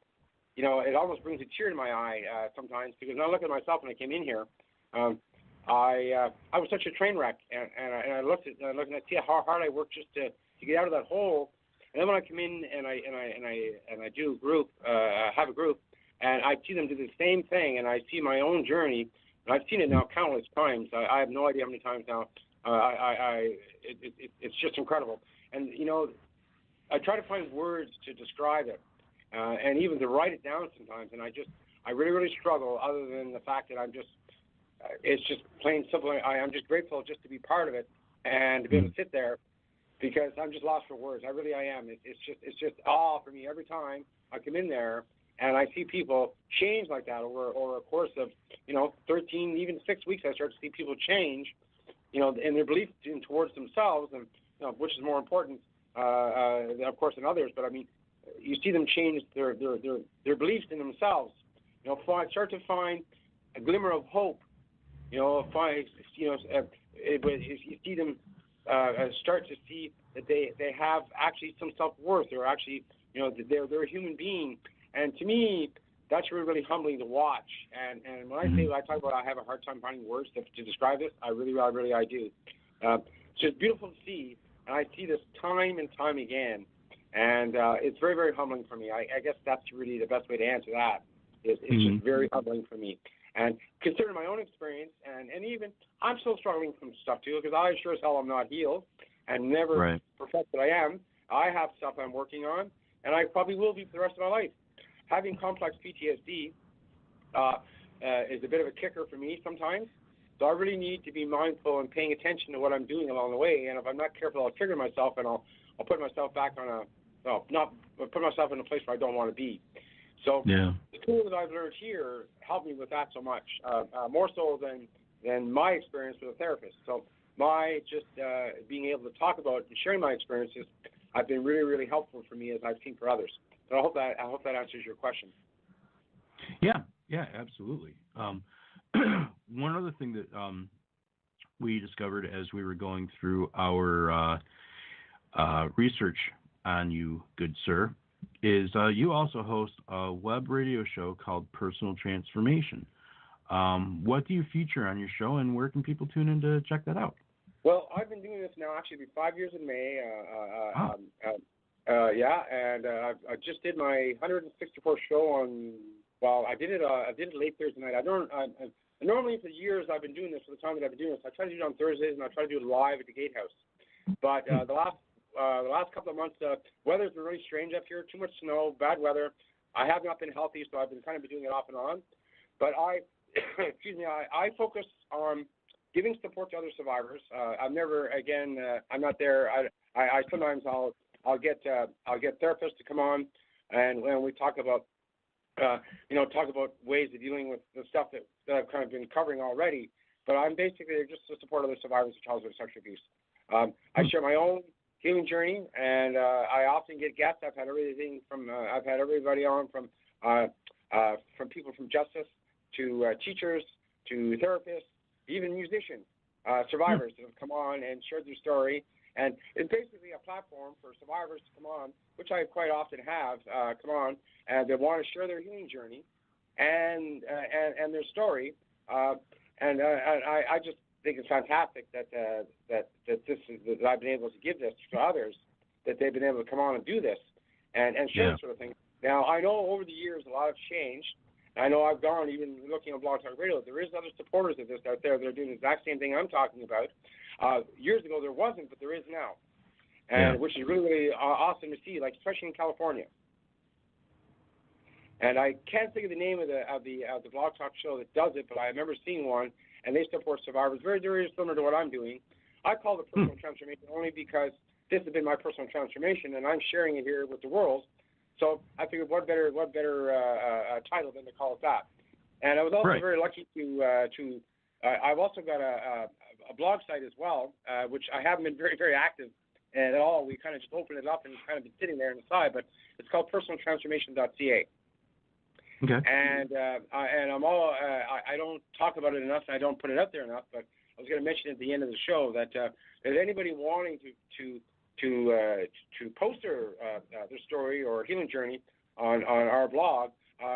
it almost brings a tear to my eye sometimes, because when I look at myself when I came in here, I was such a train wreck, and I looked and I see how hard I worked just to get out of that hole. And then when I come in and I do a group, have a group, and I see them do the same thing, and I see my own journey, and I've seen it now countless times. I have no idea how many times now. It's just incredible. And I try to find words to describe it, and even to write it down sometimes. And I really, really struggle. Other than the fact that it's just plain simple. I'm just grateful just to be part of it and to be able to sit there, because I'm just lost for words. I am. It's just awe for me every time I come in there. And I see people change like that over a course of, 13, even 6 weeks. I start to see people change, in their belief towards themselves, and which is more important, of course, than others. But I mean, you see them change their beliefs in themselves. Start to find a glimmer of hope. You see them start to see that they have actually some self-worth. They're actually, they're a human being. And to me, that's really, really humbling to watch. And when I talk about I have a hard time finding words to describe this, I really do. just beautiful to see, and I see this time and time again, and it's very, very humbling for me. I guess that's really the best way to answer that. It's just very humbling for me. And considering my own experience, and even I'm still struggling from stuff too, because I sure as hell am not healed and never perfect that I am. I have stuff I'm working on, and I probably will be for the rest of my life. Having complex PTSD is a bit of a kicker for me sometimes. So I really need to be mindful and paying attention to what I'm doing along the way. And if I'm not careful, I'll trigger myself, and I'll put myself back on put myself in a place where I don't want to be. So the tools that I've learned here help me with that so much, more so than my experience with a therapist. So my just being able to talk about and sharing my experiences have been really, really helpful for me, as I've seen for others. So I hope that answers your question. Yeah, absolutely. One other thing that we discovered as we were going through our research on you, good sir, is you also host a web radio show called Personal Transformation. What do you feature on your show, and where can people tune in to check that out? Well, I've been doing this now actually 5 years in May. And I just did my 164th show on. Well, I did it late Thursday night. Normally for years I've been doing this, for the time that I've been doing this, I try to do it on Thursdays, and I try to do it live at the Gatehouse. But the last couple of months, weather's been really strange up here. Too much snow, bad weather. I have not been healthy, so I've been kind of doing it off and on. But I focus on giving support to other survivors. I'm not there. I sometimes I'll get therapists to come on, and when we talk about ways of dealing with the stuff that I've kind of been covering already. But I'm basically just to support other survivors of childhood sexual abuse. I share my own healing journey, and I often get guests. I've had everybody on from people from justice to teachers to therapists, even musicians, survivors that have come on and shared their story. And it's basically a platform for survivors to come on, which I quite often have come on, and they want to share their healing journey and their story. And I just think it's fantastic that I've been able to give this to others, that they've been able to come on and do this and share this sort of thing. Now, I know over the years a lot has changed. I know I've gone, even looking on Blog Talk Radio, there is other supporters of this out there that are doing the exact same thing I'm talking about. Years ago there wasn't, but there is now, and which is really, really awesome to see, like especially in California. And I can't think of the name of the Blog Talk show that does it, but I remember seeing one, and they support survivors very, very similar to what I'm doing. I call it personal transformation only because this has been my personal transformation, and I'm sharing it here with the world. So I figured, what better title than to call it that? And I was also very lucky to I've also got a blog site as well, which I haven't been very, very active at all. We kind of just opened it up and kind of been sitting there on the side, but it's called personaltransformation.ca. Okay. And I'm all I don't talk about it enough, and I don't put it out there enough. But I was going to mention at the end of the show that if anybody wanting to post their story or healing journey on our blog,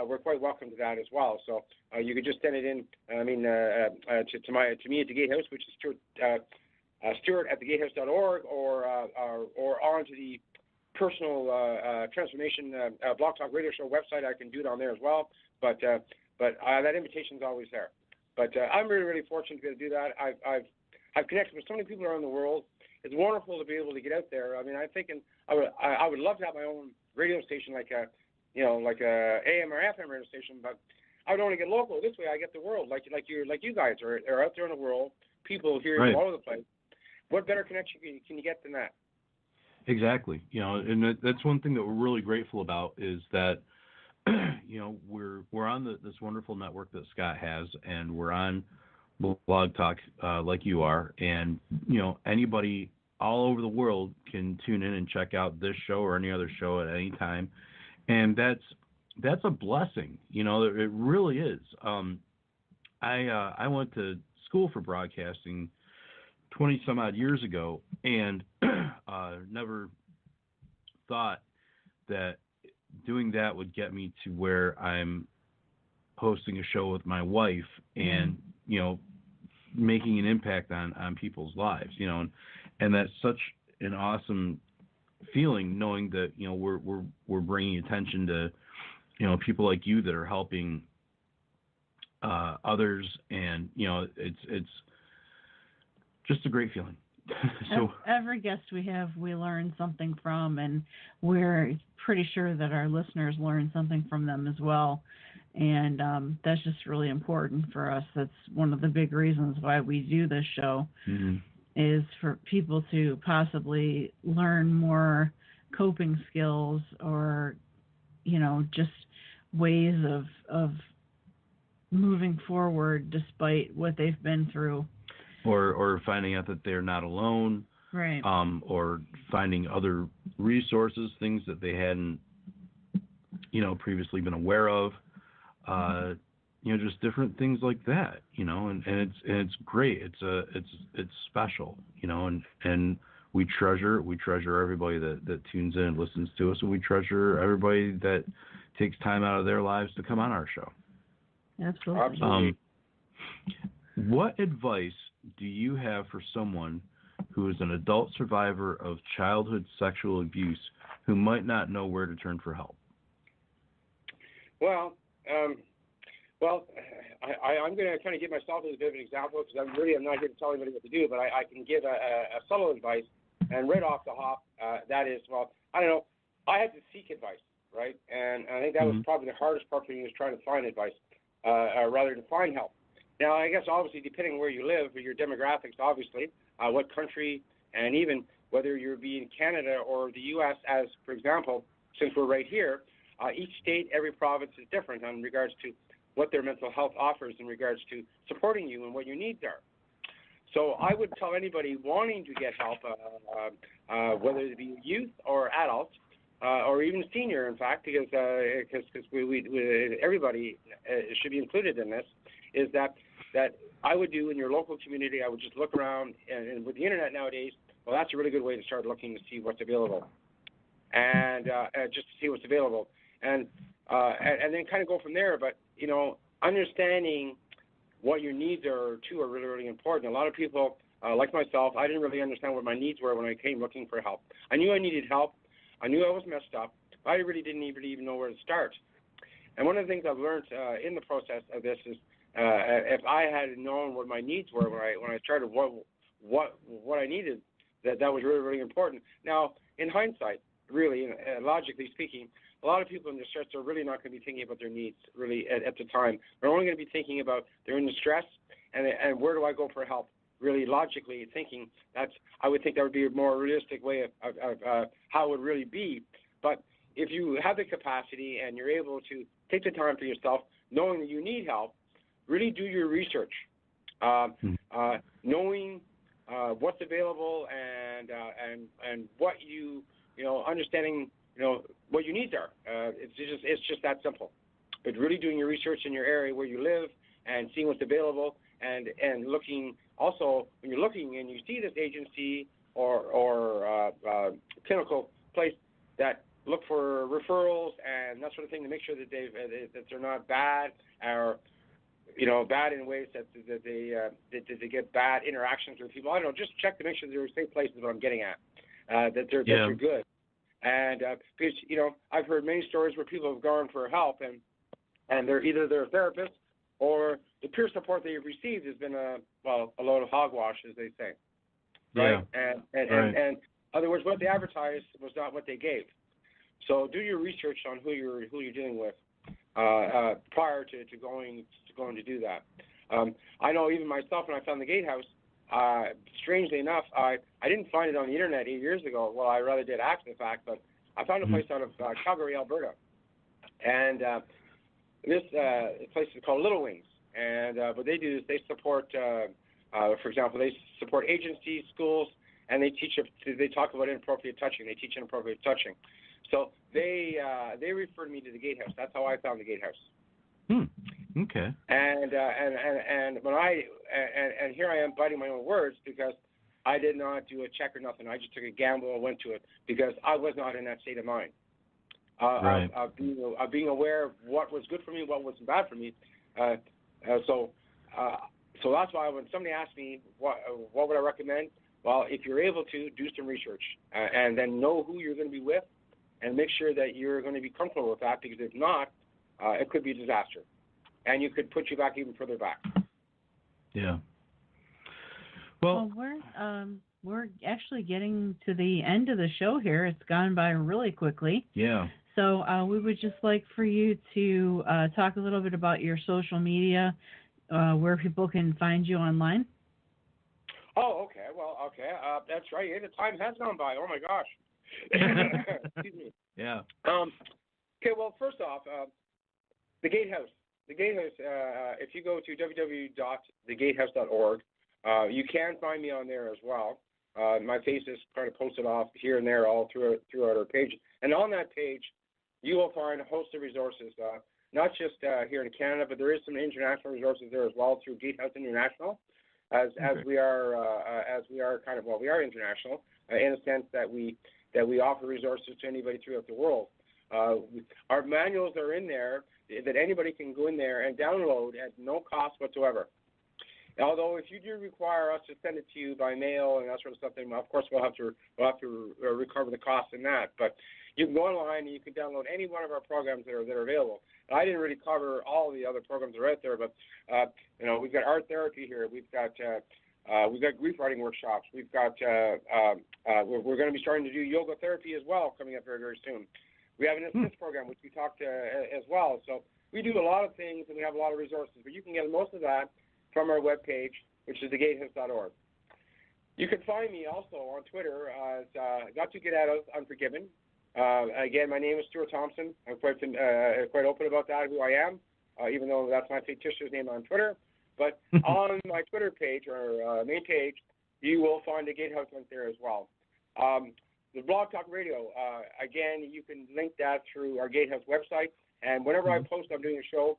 we're quite welcome to that as well. So you could just send it in. To me at the Gatehouse, which is Stewart at thegatehouse.org, or on to the Personal Transformation Blog Talk Radio Show website. I can do it on there as well. But that invitation is always there. But I'm really, really fortunate to be able to do that. I've connected with so many people around the world. It's wonderful to be able to get out there. I mean, I'm thinking I would love to have my own radio station, like a AM or FM radio station, but I would only get local. This way, I get the world, like you guys are out there in the world. People hear you all over the place. What better connection can you get than that? Exactly. And that's one thing that we're really grateful about is that we're on this wonderful network that Scott has, and we're on Blog Talk like you are, and anybody all over the world can tune in and check out this show or any other show at any time, and that's a blessing. It really is. I went to school for broadcasting 20 some odd years ago, and never thought that doing that would get me to where I'm hosting a show with my wife and making an impact on people's lives, And that's such an awesome feeling, knowing that, you know, we're bringing attention to, you know, people like you that are helping others, and, you know, it's just a great feeling. So every guest we have, we learn something from, and we're pretty sure that our listeners learn something from them as well. And that's just really important for us. That's one of the big reasons why we do this show, is for people to possibly learn more coping skills, or, you know, just ways of moving forward despite what they've been through. Or finding out that they're not alone. Right. Or finding other resources, things that they hadn't, you know, previously been aware of. You know, just different things like that, you know, and it's great. It's special, you know, and we treasure everybody that tunes in and listens to us, and we treasure everybody that takes time out of their lives to come on our show. Absolutely. What advice do you have for someone who is an adult survivor of childhood sexual abuse who might not know where to turn for help? Well, I'm going to kind of give myself as a bit of an example, because I'm not here to tell anybody what to do, but I can give a subtle advice. And right off the hop, that is, well, I don't know, I had to seek advice, right? And I think that was probably the hardest part for me, was trying to find advice, rather than find help. Now, I guess obviously depending where you live, or your demographics, obviously, what country, and even whether you're in Canada or the U.S., as, for example, since we're right here, each state, every province is different in regards to what their mental health offers in regards to supporting you and what your needs are. So I would tell anybody wanting to get help, whether it be youth or adult, or even senior, in fact, because we everybody should be included in this, is that I would do in your local community. I would just look around, and with the internet nowadays, well, that's a really good way to start looking to see what's available, and just to see what's available, and then kind of go from there. But, you know, understanding what your needs are, too, are really, really important. A lot of people, like myself, I didn't really understand what my needs were when I came looking for help. I knew I needed help. I knew I was messed up. I really didn't even know where to start. And one of the things I've learned in the process of this is, if I had known what my needs were when I started what I needed, that was really, really important. Now, in hindsight, really, logically speaking, a lot of people in distress are really not going to be thinking about their needs really at the time. They're only going to be thinking about they're in distress and where do I go for help. Really logically thinking, I would think that would be a more realistic way of how it would really be. But if you have the capacity and you're able to take the time for yourself, knowing that you need help, really do your research, knowing what's available and what you know, understanding, you know, what your needs are. It's just that simple. But really doing your research in your area where you live and seeing what's available, and looking also when you're looking and you see this agency or clinical place that look for referrals and that sort of thing, to make sure that they're not bad, or, you know, bad in ways that they get bad interactions with people. I don't know, just check to make sure they're safe places. What I'm getting at, that they're good. And because, you know, I've heard many stories where people have gone for help and they're either their therapist or the peer support they've received has been a load of hogwash, as they say. Right? Yeah. And in other words, what they advertised was not what they gave. So do your research on who you're dealing with prior to going to do that. I know even myself, when I found the Gatehouse, strangely enough, I didn't find it on the internet 8 years ago. Well, I rather did after the fact, but I found a place out of Calgary, Alberta, and this place is called Little Wings. And what they do is they support, for example, they support agencies, schools, and they talk about inappropriate touching. They teach inappropriate touching. So they referred me to the Gatehouse. That's how I found the Gatehouse. Okay. And when and here I am biting my own words, because I did not do a check or nothing. I just took a gamble and went to it because I was not in that state of mind. Right. Of being aware of what was good for me, what was bad for me. So that's why when somebody asked me what would I recommend, Well, if you're able to, do some research and then know who you're going to be with and make sure that you're going to be comfortable with that, because if not, it could be a disaster. And you could put you back even further back. Yeah. Well, we're actually getting to the end of the show here. It's gone by really quickly. Yeah. So we would just like for you to talk a little bit about your social media, where people can find you online. Oh, okay. Well, okay. That's right. Yeah, the time has gone by. Oh, my gosh. Excuse me. Yeah. Okay, well, first off, the Gatehouse. The Gatehouse, if you go to www.thegatehouse.org, you can find me on there as well. My face is kind of posted off here and there all throughout our page. And on that page, you will find a host of resources, not just here in Canada, but there is some international resources there as well through Gatehouse International, as we are kind of, well, we are international in a sense that we offer resources to anybody throughout the world. Our manuals are in there that anybody can go in there and download at no cost whatsoever. Although if you do require us to send it to you by mail and that sort of stuff, then of course we'll have to recover the cost in that. But you can go online and you can download any one of our programs that are available. And I didn't really cover all the other programs that are out there, but we've got art therapy here. We've got grief writing workshops. We've got we're going to be starting to do yoga therapy as well coming up very, very soon. We have an assist program, which we talked as well. So we do a lot of things and we have a lot of resources, but you can get most of that from our webpage, which is thegatehouse.org. You can find me also on Twitter as Got to Get Out of Unforgiven. Again, my name is Stewart Thompson. I'm quite open about that, who I am, even though that's my fictitious name on Twitter. But on my Twitter page, or main page, you will find the Gatehouse link there as well. The Blog Talk Radio, again, you can link that through our Gatehouse website. And whenever I post I'm doing a show,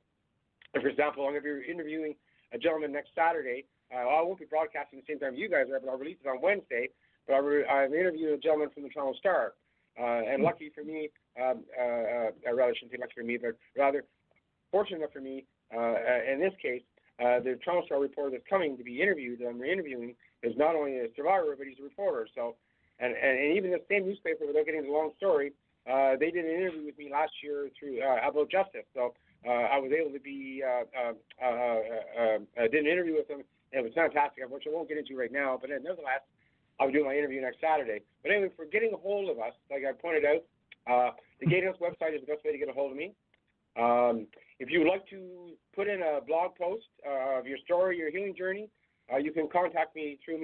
for example, I'm going to be interviewing a gentleman next Saturday. I won't be broadcasting at the same time you guys are, but I'll release it on Wednesday. But I'm interviewing a gentleman from the Toronto Star. And lucky for me, I rather shouldn't say lucky for me, but rather fortunate enough for me, in this case, the Toronto Star reporter that's coming to be interviewed, and we're interviewing, is not only a survivor, but he's a reporter. So, and even the same newspaper, without getting the long story, they did an interview with me last year through about justice. So I was able to be, I did an interview with them, and it was fantastic, which I won't get into right now, but nevertheless, I'll be doing my interview next Saturday. But anyway, for getting a hold of us, like I pointed out, the Gatehouse website is the best way to get a hold of me. If you would like to put in a blog post of your story, your healing journey, you can contact me through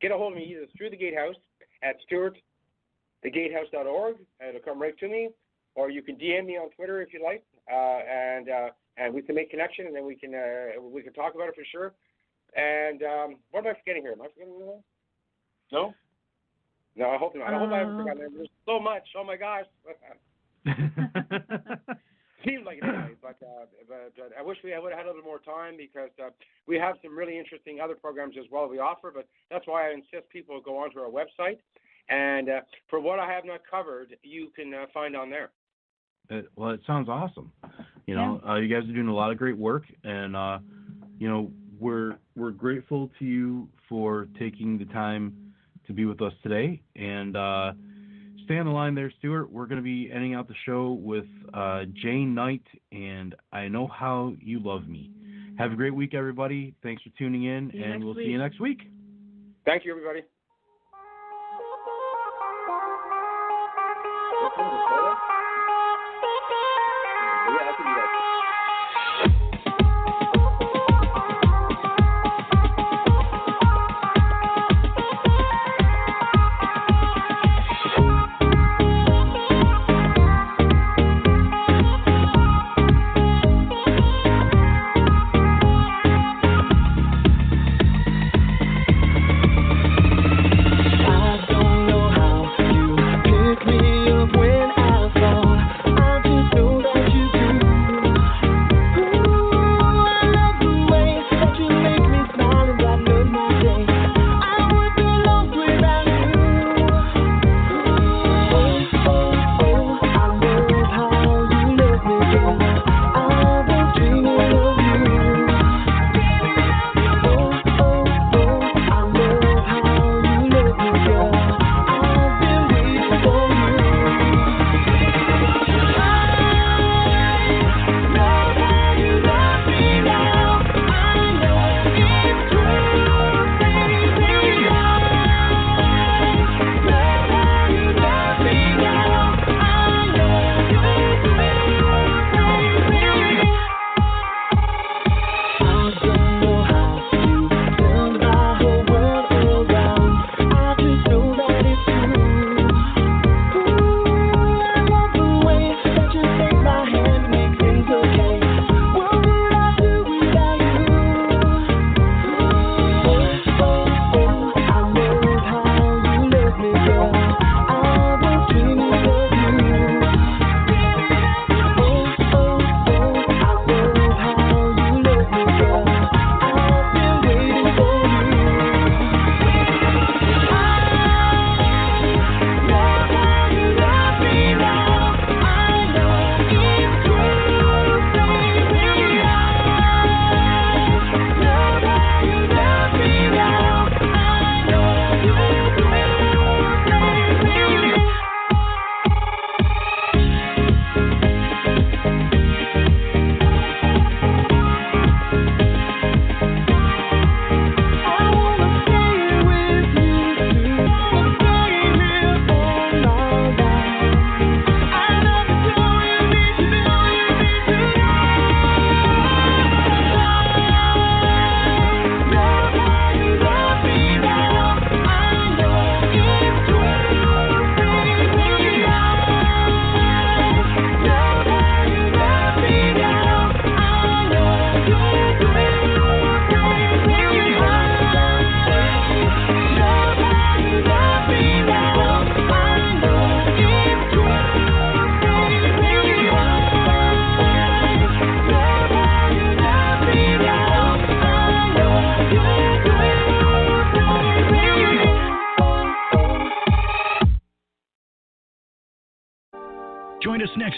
get a hold of me either through the Gatehouse at stewartthegatehouse.org. It'll come right to me, or you can DM me on Twitter if you like, and we can make connection, and then we can talk about it for sure. And what am I forgetting here? Am I forgetting anything? No? No, I hope not. I hope I haven't forgotten anything. There's so much. Oh, my gosh. Seems like it anyway, but I wish we would have had a little more time, because we have some really interesting other programs as well we offer, but that's why I insist people go onto our website. And for what I have not covered, you can find on there. Well, it sounds awesome. You know, you guys are doing a lot of great work, and we're grateful to you for taking the time to be with us today. And stay on the line there, Stewart. We're going to be ending out the show with Jane Knight and I Know How You Love Me. Have a great week, everybody. Thanks for tuning in, and we'll see you next week. Thank you, everybody. I don't know how you pick me up when I fall.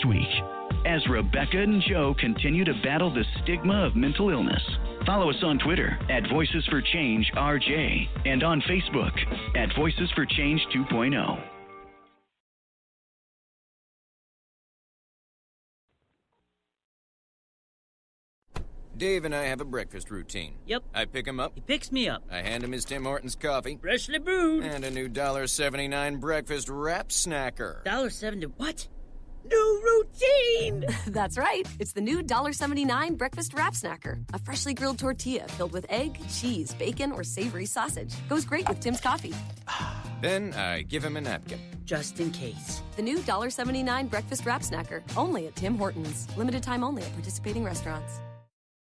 next week as Rebecca and Joe continue to battle the stigma of mental illness. Follow us on Twitter at Voices for Change RJ and on Facebook at Voices for Change 2.0. Dave and I have a breakfast routine. Yep. I pick him up. He picks me up. I hand him his Tim Hortons coffee. Freshly brewed. And a new $1.79 breakfast wrap snacker. $1.70 what? New routine! That's right. It's the new $1.79 breakfast wrap snacker. A freshly grilled tortilla filled with egg, cheese, bacon, or savory sausage. Goes great with Tim's coffee. Then I give him a napkin. Just in case. The new $1.79 breakfast wrap snacker. Only at Tim Hortons. Limited time only at participating restaurants.